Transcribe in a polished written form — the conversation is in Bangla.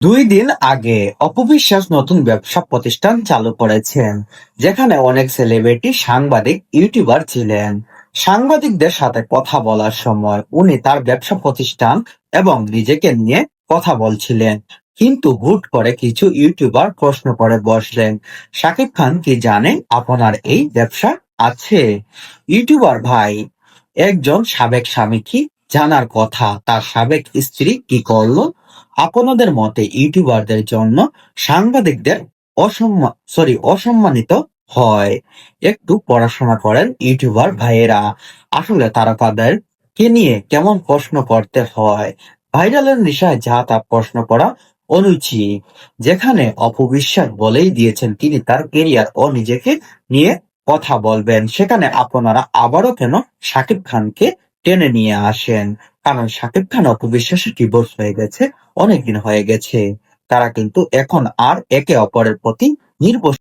2 দিন আগে অপু বিশ্বাস নতুন ব্যবসা প্রতিষ্ঠান চালু করেছেন, যেখানে অনেক সেলিব্রিটি, সাংবাদিক, ইউটিউবার ছিলেন। সাংবাদিকদের সাথে কথা বলার সময় উনি তার ব্যবসা প্রতিষ্ঠান এবং নিজেকে নিয়ে কথা বলছিলেন। কিন্তু হুট করে কিছু ইউটিউবার প্রশ্ন করে বসলেন, শাকিব খান কি জানেন আপনার এই ব্যবসা আছে? ইউটিউবার ভাই, একজন সাবেক স্বামী কি জানার কথা, তার সাবেক স্ত্রী কি করলো? আপনাদের মতে ইউটিউবারদের জন্য সাংবাদিকদের অসম্মানিত হয়? একটু পড়াশোনা করেন ইউটিউবার ভাইয়েরা, আসলে তারকাদের কে নিয়ে কেমন প্রশ্ন করতে হয়। ভাইরালের নেশায় যা তা প্রশ্ন করা অনুচিত। যেখানে অপবিশ্বাস বলেই দিয়েছেন তিনি তার কেরিয়ার ও নিজেকে নিয়ে কথা বলবেন, সেখানে আপনারা আবারও কেন শাকিব খানকে টেনে নিয়ে আসেন? কারণ শাকিব খান অপু বিশ্বাসের ডিভোর্স হয়ে গেছে, অনেকদিন হয়ে গেছে। তারা কিন্তু এখন আর একে অপরের প্রতি নির্ভরশীল